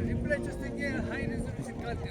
Reply जस्तै के high resolution कति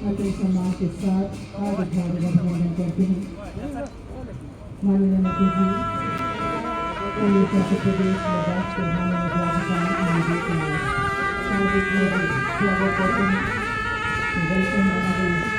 अतः समाज के साथ आगे बढ़ने करते हैं माननीय मंत्री जी उत्तर प्रदेश लद्दाख के माननीय राज्यपाल मोदी के स्वागत करते हैं वेलकम हमारे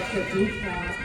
executive council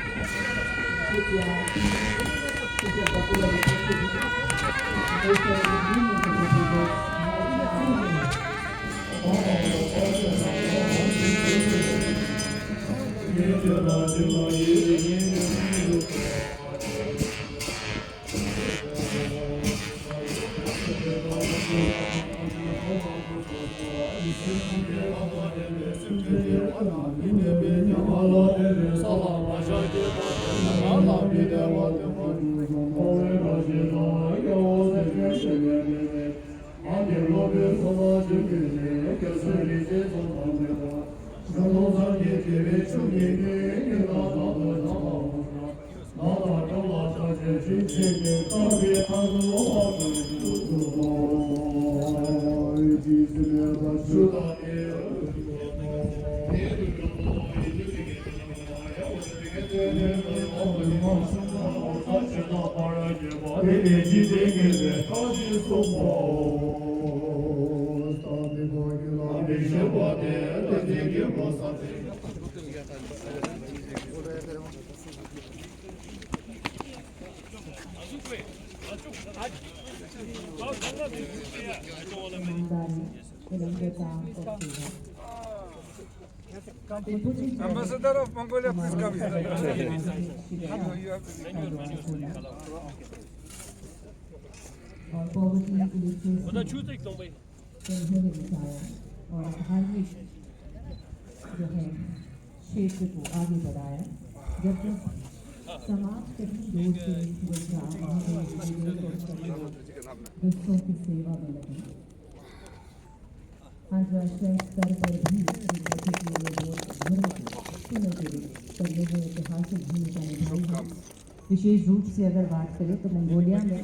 Ambassador of Mongolia, please come here. You have और पॉवर्टी इलिटरेसी और धार्मिक जो है क्षेत्र को आगे बढ़ाया जब समाज कहीं दूर से दूसरों की सेवा में लगे अंतर्राष्ट्रीय स्तर पर भी ऐतिहासिक भूमिका निभाई है। विशेष रूप से अगर बात करें तो मंगोलिया में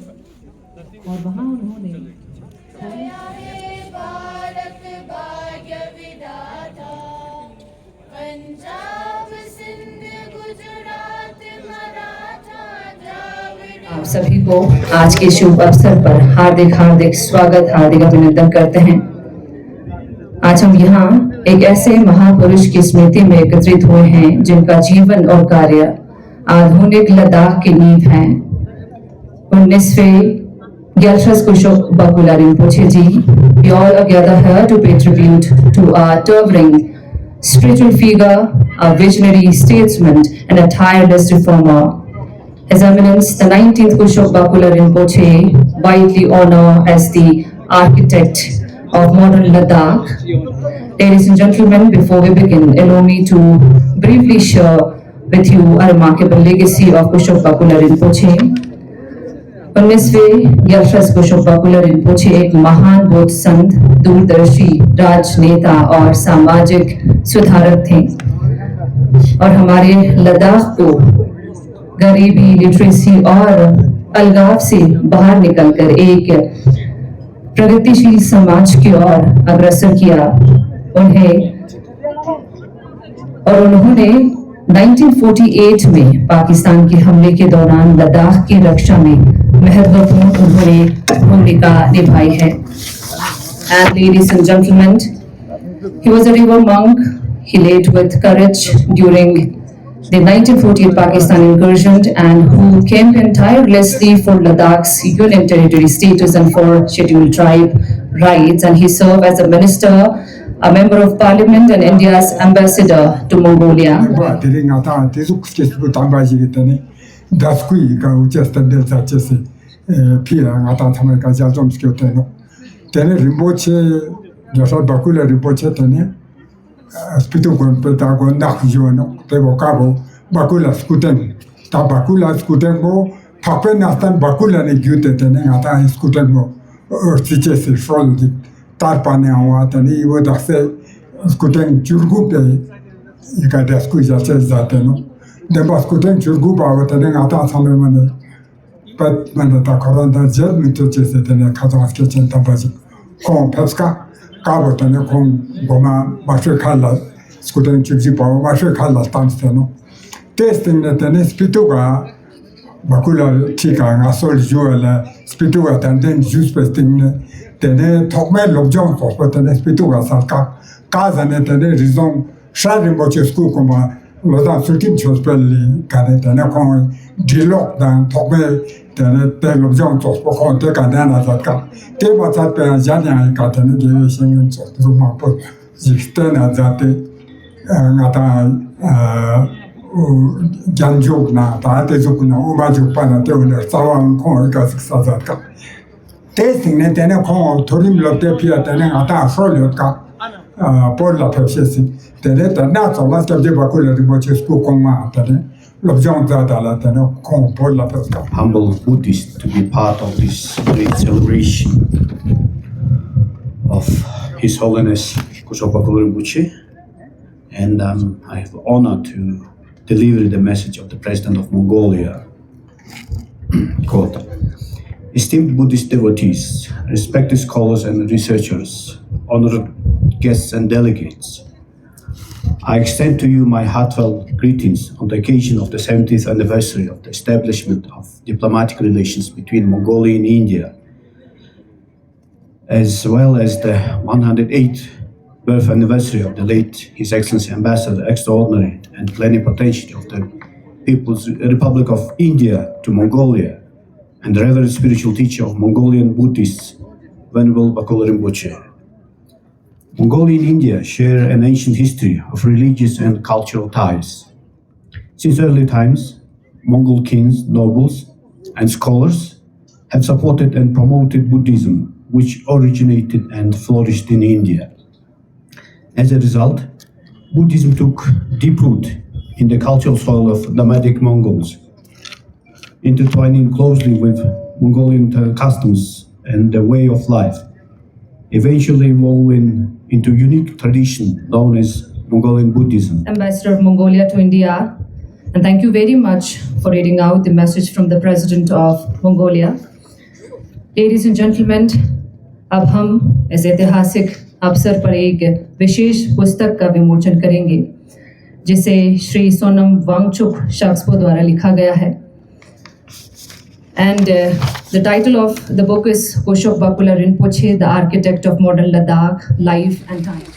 और वहाँ उन्होंने भारत भाग्य विधाता पंजाब सिंध गुजरात मराठा द्राविड़ आप सभी को आज के शुभ अवसर पर हार्दिक हार्दिक स्वागत, हार्दिक अभिनंदन करते हैं। आज हम यहाँ एक ऐसे महापुरुष की स्मृति में एकत्रित हुए हैं जिनका जीवन और कार्य आधुनिक लद्दाख की नींव है। 19वें Gyaltras Kushok Bakula Rinpoche Ji, we all are gathered here to pay tribute to our towering spiritual figure, a visionary statesman, and a tireless reformer. His Eminence, the 19th Kushok Bakula Rinpoche, widely honored as the architect of modern Ladakh. Ladies and gentlemen, before we begin, allow me to briefly share with you a remarkable legacy of Kushok Bakula Rinpoche. 19वें Gyaltras Kushok Bakula Rinpoche एक महान बौद्ध संत, दूरदर्शी राजनेता और सामाजिक सुधारक थे और हमारे लद्दाख को गरीबी, लिटरेसी और अलगाव से बाहर निकलकर एक प्रगतिशील समाज की ओर अग्रसर किया। उन्होंने 1948 में पाकिस्तान के हमले के दौरान लद्दाख की रक्षा में महत्वपूर्ण भूमिका निभाई है। And ladies and gentlemen, he was a river monk. He led with courage during the 1948 Pakistan incursion and who campaigned tirelessly for Ladakh's union territory status and for scheduled tribe rights. And he served as a minister, a member of parliament and India's ambassador to Mongolia. 다스쿠이가 우체스탄데 자체세 피라 나타 참을까 좀 시켰대요. 때는 림보체 여섯 바꿀 림보체 때는 스피도권 빼다고 낙지원어 대보가고 바꿀 스쿠텐 다 바꿀 스쿠텐 뭐 파페 나스탄 바꿀라네 규테 때는 나타 스쿠텐 뭐 어치체스 프론디 tarpane awatani iwo dakse skuten churgupe ika dasku jache zateno demba skuten churgupe awatani ata sambe mane pat mane ta koranda jet mito chese tene kazamas kechen tabaji kon peska kabotane kon goma mashe khala skuten churji pawo mashe khala tamsteno testing ne tene spituga bakula tika ngasol juala spituga tanden juice pesting ne tene thokme lobjong ko tene spituga salka kazane tene rizong shari moche sku koma loda sultin chospelli kane tene kon dilok dan thokme tene te lobjong ko kon te kanana zatka te batat pe janya ka tene ge singen so ruma po jistena zate ngata janjuk na ta te zukuna umajuk pana te uner sawang kon ka siksazatka testing ne tene kon torim lote pia tene ata afroliot ka por la processi tene ta na so la tabje bakula riboche sku konma tene lobjong za la tene kon por la processi. Humble Buddhist to be part of this great celebration of His Holiness Kushok Bakula Rinpoche, and I have the honor to deliver the message of the President of Mongolia. Quote, esteemed Buddhist devotees, respected scholars and researchers, honored guests and delegates, I extend to you my heartfelt greetings on the occasion of the 70th anniversary of the establishment of diplomatic relations between Mongolia and India, as well as the 108th birth anniversary of the late His Excellency Ambassador Extraordinary and Plenipotentiary of the People's Republic of India to Mongolia, and the Reverend Spiritual Teacher of Mongolian Buddhists, Venerable Bakul Rinpoche. Mongolia and India share an ancient history of religious and cultural ties. Since early times, Mongol kings, nobles, and scholars have supported and promoted Buddhism, which originated and flourished in India. As a result, Buddhism took deep root in the cultural soil of nomadic Mongols, intertwining closely with Mongolian customs and the way of life, eventually evolving into unique tradition known as Mongolian Buddhism. Ambassador of Mongolia to India, and thank you very much for reading out the message from the President of Mongolia. Ladies and gentlemen, अब हम इस ऐतिहासिक अवसर पर एक विशेष पुस्तक का विमोचन करेंगे जिसे श्री सोनम वांगचुक शाक्सपो द्वारा लिखा गया है. And the title of the book is Kushok Bakula Rinpoche, the Architect of Modern Ladakh, Life and Times.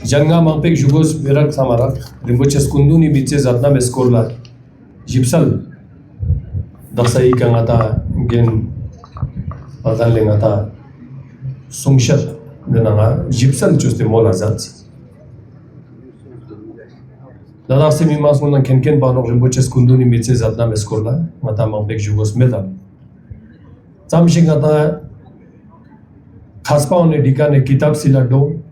Janga Mampek Jugos Mirak Samarak, Rinpoche Skunduni Bitse Zatna Meskorla, Gypsal, Dasai Kangata, Gen Altan Lengata, Sungshat, Denanga, Gypsal Juste Mola Zats. Ladakh se Mimas Munan Kenken Bano Rinpoche Skunduni Bitse Zatna Meskorla, Mata Mampek Jugos Medal. Samshingata Khaspa on Dikane Kitab Silado.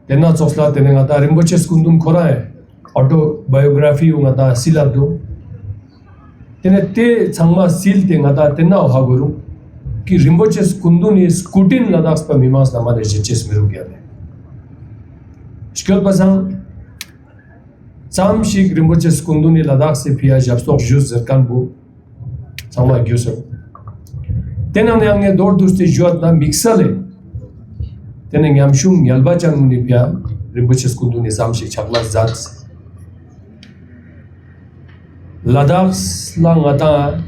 Tena Sosla Tenangata Rinpoche Skundun Korae, autobiography Ungata Silado. Tenete Sangma Sil Tengata Tena Haguru, Ki Rinpoche Skundun is Kutin Ladakh Pamimas Namare Ches Mirugiane. Shkil Pasang Sam Shik Rinpoche Skunduni Ladakh se Pia Japstok Jus Zerkanbu, Sangma Gyusel. Tenang Dor Duste Juatna Mixale. Teneng Yamshung Yalbachang Nipia, Rinpoche Skunduni Samshik Chakla Zats. Ladakh's Langata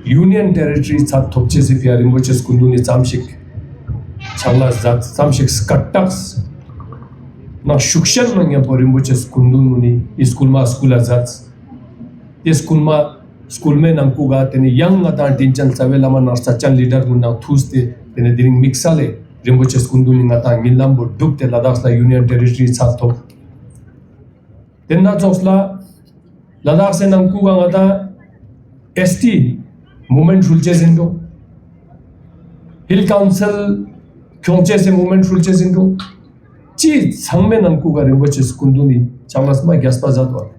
Union Territory Sat Topchesipia, Rinpoche Skunduni Samshik Chakla Zats, Samshik Skataks. Na Shukshan Nanyapo Rinpoche Skunduni, Iskulma Skula Zats. Iskulma Skulme Namkuga, Tene Young Atan Tinchan Savelama Narsachan leader who now Tuesday, Tene Diring Mixale. Rinpoche Skunduni Ngata Ngilambo Dukte Ladakh's Union Territory Sato. Tenna Josla Ladakh se Namkuga Ngata ST Movement Rulches Indo Hill Council Kyongche se Movement Rulches Indo Chi Sangme Namkuga Rinpoche Skunduni Chamasma Gaspa Zatwa.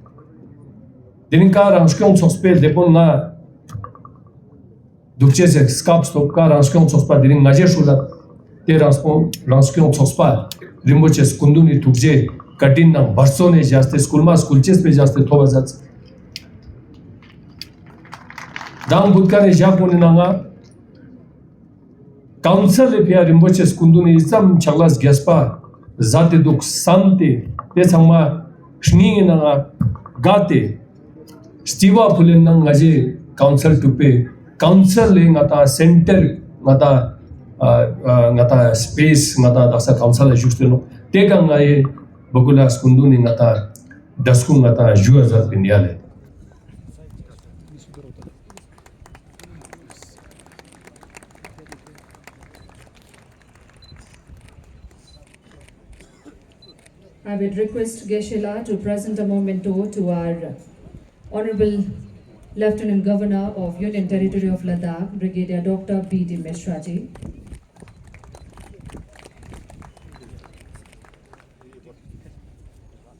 Dininka Ramshkyong Sospe Depon Na Dukche se Skap Stopka Ramshkyong Sospa Dining Najer Shulat. Te Ramshkyong Sospa, Rinpoche Skunduni Tukje, Katin Barsone Jaste, Skulma Skulches pe Jaste Tovazats. Dang Budkane Japoninanga Council Epia Rinpoche Skunduni Isam Chaglas Gaspa, Zate Duk Sante, Tesama Shninanga Gate, Stiva Pulenang Gaje, council to pay. Council ngata center ngata space ngata dasa council ajustino. Teka ngai bagula skunduni ngata dasku ngata juazat pindiale. I would request Geshe-la to present a memento to our Honorable Lieutenant Governor of Union Territory of Ladakh, Brigadier Dr. B.D. Mishra ji.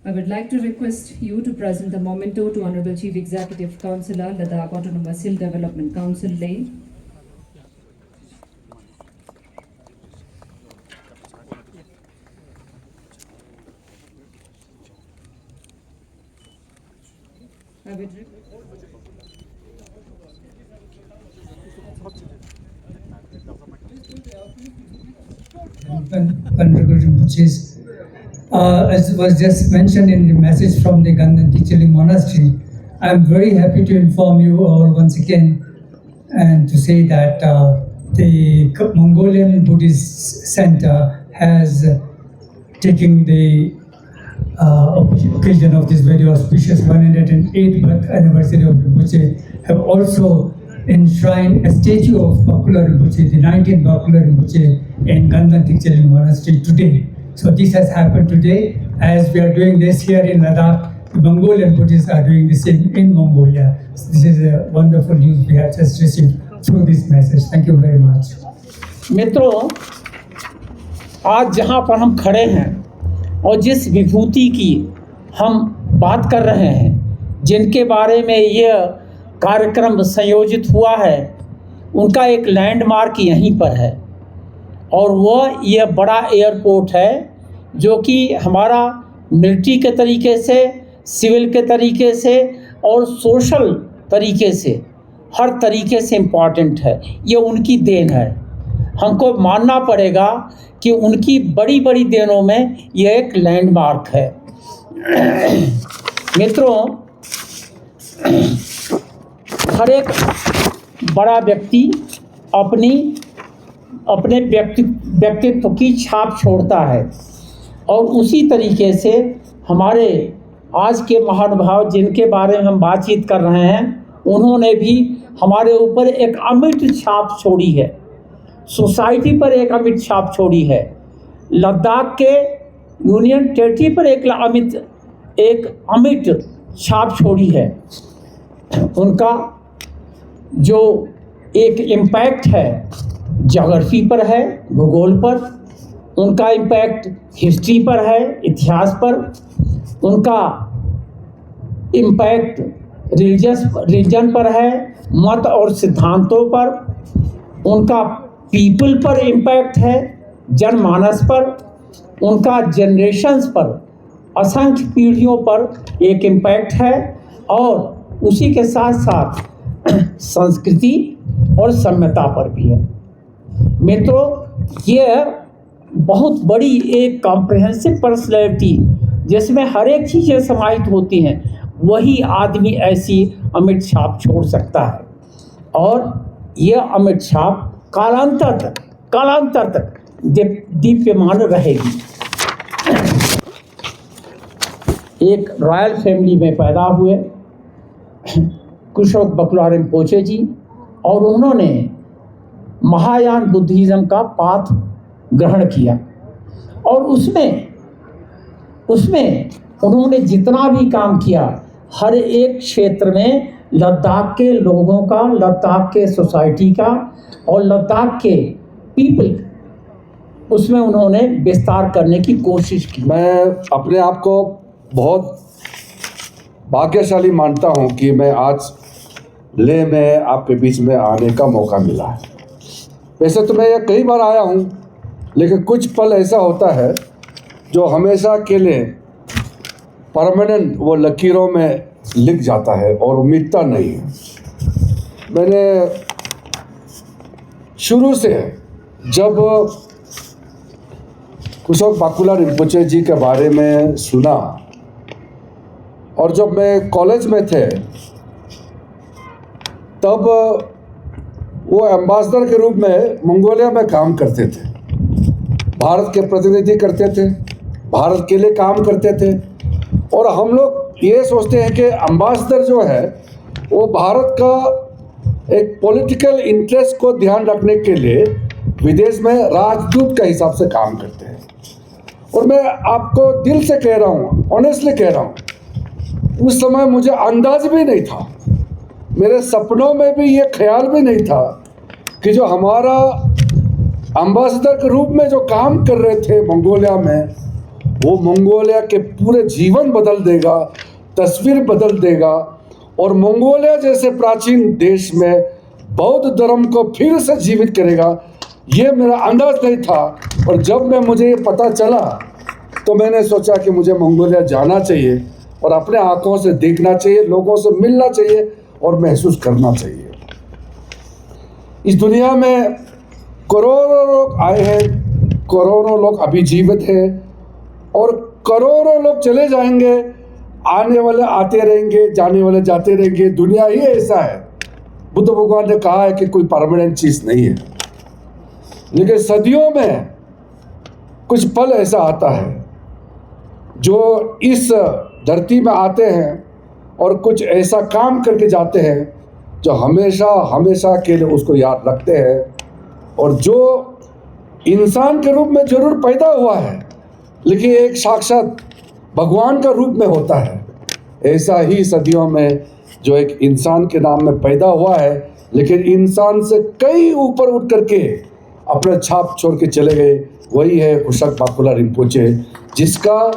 I would like to request you to present the memento to Honorable Chief Executive Councillor, Ladakh Autonomous Hill Development Council, Leh. I would Venerable Rinpoches, as was just mentioned in the message from the Ganden Ticheling Monastery, I am very happy to inform you all once again and to say that the Mongolian Buddhist Center has taken the occasion of this very auspicious 108th birth anniversary of Rinpoche, have also enshrined a statue of Bakula Rinpoche, the 19th Bakula Rinpoche in Ganden Ticheling Monastery today. So this has happened today. As we are doing this here in Ladakh, the Mongolian Buddhists are doing the same in Mongolia. So this is a wonderful news we have just received through this message. Thank you very much. मित्रों, आज जहाँ पर हम खड़े हैं और जिस विभूति की हम बात कर रहे हैं, जिनके बारे में यह कार्यक्रम संयोजित हुआ है, उनका एक लैंडमार्क यहीं पर है और वह यह बड़ा एयरपोर्ट है जो कि हमारा मिलिट्री के तरीके से, सिविल के तरीके से और सोशल तरीके से हर तरीके से इम्पॉर्टेंट है। ये उनकी देन है। हमको मानना पड़ेगा कि उनकी बड़ी बड़ी देनों में यह एक लैंडमार्क है। मित्रों, हर एक बड़ा व्यक्ति अपने व्यक्तित्व की छाप छोड़ता है और उसी तरीके से हमारे आज के महानुभाव जिनके बारे में हम बातचीत कर रहे हैं, उन्होंने भी हमारे ऊपर एक अमिट छाप छोड़ी है, सोसाइटी पर एक अमिट छाप छोड़ी है, लद्दाख के यूनियन टेरिटरी पर एक अमिट छाप छोड़ी है। उनका जो एक इम्पैक्ट है ज्योग्राफी पर है, भूगोल पर, उनका इम्पैक्ट हिस्ट्री पर है, इतिहास पर, उनका इम्पैक्ट रिलीजन पर है, मत और सिद्धांतों पर, उनका पीपल पर इम्पैक्ट है, जनमानस पर, उनका जनरेशन्स पर, असंख्य पीढ़ियों पर एक इम्पैक्ट है और उसी के साथ साथ संस्कृति और सभ्यता पर भी है। मित्रों, ये बहुत बड़ी एक कॉम्प्रिहेंसिव पर्सनैलिटी जिसमें हर एक चीज़ें समाहित होती हैं, वही आदमी ऐसी अमिट छाप छोड़ सकता है और यह अमिट छाप कालांतर तक दीप्यमान रहेगी। एक रॉयल फैमिली में पैदा हुए कुशोक बकुला रिम्पोचे जी और उन्होंने महायान बुद्धिज़्म का पाथ ग्रहण किया और उसमें उन्होंने जितना भी काम किया, हर एक क्षेत्र में लद्दाख के लोगों का, लद्दाख के सोसाइटी का और लद्दाख के पीपल, उसमें उन्होंने विस्तार करने की कोशिश की। मैं अपने आप को बहुत भाग्यशाली मानता हूं कि मैं आज लेह में आपके बीच में आने का मौका मिला है। वैसे तो मैं ये कई बार आया हूं, लेकिन कुछ पल ऐसा होता है जो हमेशा के लिए परमानेंट वो लकीरों में लिख जाता है और मिटता नहीं है। मैंने शुरू से जब कुशोक बाकुला रिम्पोचे जी के बारे में सुना और जब मैं कॉलेज में थे तब वो एम्बेसडर के रूप में मंगोलिया में काम करते थे, भारत के प्रतिनिधि करते थे, भारत के लिए काम करते थे। और हम लोग ये सोचते हैं कि एम्बेसडर जो है वो भारत का एक पॉलिटिकल इंटरेस्ट को ध्यान रखने के लिए विदेश में राजदूत के हिसाब से काम करते हैं। और मैं आपको दिल से कह रहा हूँ, ऑनेस्टली कह रहा हूँ, उस समय मुझे अंदाज भी नहीं था, मेरे सपनों में भी ये ख्याल भी नहीं था कि जो हमारा एम्बेसडर के रूप में जो काम कर रहे थे मंगोलिया में, वो मंगोलिया के पूरे जीवन बदल देगा, तस्वीर बदल देगा और मंगोलिया जैसे प्राचीन देश में बौद्ध धर्म को फिर से जीवित करेगा। ये मेरा अंदाज नहीं था। और जब मुझे ये पता चला तो मैंने सोचा कि मुझे मंगोलिया जाना चाहिए और अपने आंखों से देखना चाहिए, लोगों से मिलना चाहिए और महसूस करना चाहिए। इस दुनिया में करोड़ों लोग आए हैं, करोड़ों लोग अभी जीवित हैं और करोड़ों लोग चले जाएंगे, आने वाले आते रहेंगे, जाने वाले जाते रहेंगे। दुनिया ही ऐसा है। बुद्ध भगवान ने कहा है कि कोई परमानेंट चीज़ नहीं है, लेकिन सदियों में कुछ पल ऐसा आता है जो इस धरती में आते हैं और कुछ ऐसा काम करके जाते हैं जो हमेशा हमेशा के लिए उसको याद रखते हैं। और जो इंसान के रूप में जरूर पैदा हुआ है, लेकिन एक साक्षात भगवान का रूप में होता है। ऐसा ही सदियों में जो एक इंसान के नाम में पैदा हुआ है, लेकिन इंसान से कई ऊपर उठ करके अपना छाप छोड़ के चले गए, वही है कुशोक बाकुला रिम्पोचे, जिसका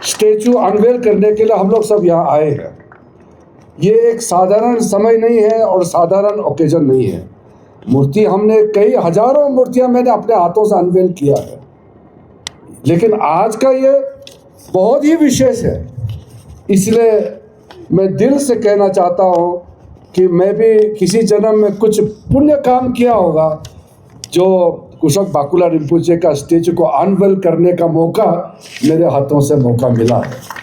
स्टेचू अनवेल करने के लिए हम लोग सब यहाँ आए हैं। ये एक साधारण समय नहीं है और साधारण ओकेजन नहीं है। मूर्ति हमने कई हजारों मूर्तियाँ मैंने अपने हाथों से अनवेल किया है, लेकिन आज का ये बहुत ही विशेष है। इसलिए मैं दिल से कहना चाहता हूँ कि मैं भी किसी जन्म में कुछ पुण्य काम किया होगा जो कुशोक बाकुला रिम्पोचे का स्टेचू को अनवेल करने का मौका मेरे हाथों से मौका मिला है।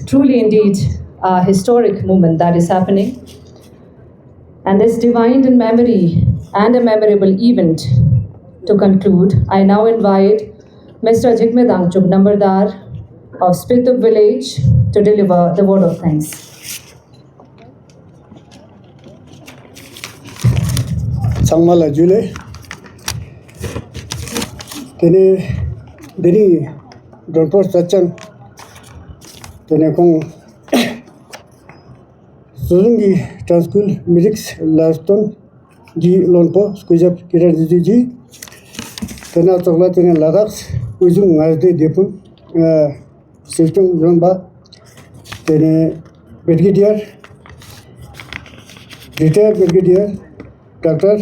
Truly indeed a historic moment that is happening. And this divine in memory and a memorable event to conclude, I now invite Mr. Jigme Dangchuk Nambardar of Spitup village to deliver the word of thanks. Sangmala Jule Tene Deni Donpor Sachan Tene Kong Suzungi Transkul Mirix Laston Ji Lonpo Squijap Kiran Ji Tena Tokla Tene Ladax Uzung Ngazde Depun Siltung Zomba Tene Brigadier Retired Brigadier Dr.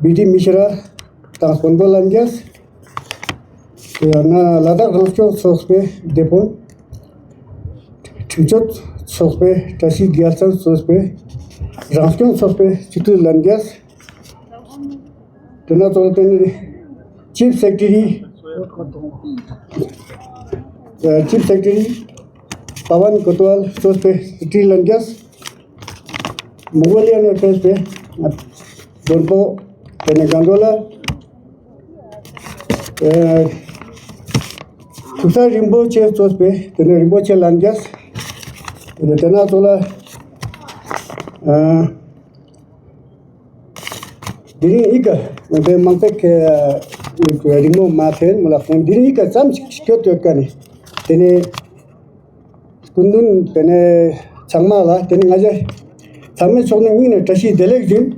B.D. Mishra Tangsponbo Lanjas Na Ladak Ramskyo Sospe Depon Chimchot Sospe Tashi Gyalsan Sospe Ramskyo Sospe Chitu Lanjas Tena Tolten Chief Secretary Pawan Kotwal Sospe Chitu Lanjas Mongolian Affairs पे Donpo Tene Gandola Kusa Rinpoche Sos पे Tene Rinpoche Lanjas Tene Tena Tola diri ika be mangpek ringo mathen mulakon diri ika sam sikyo tukani tene kundun tene changma la tene ngaje thamme chokne ngine tashi delek jin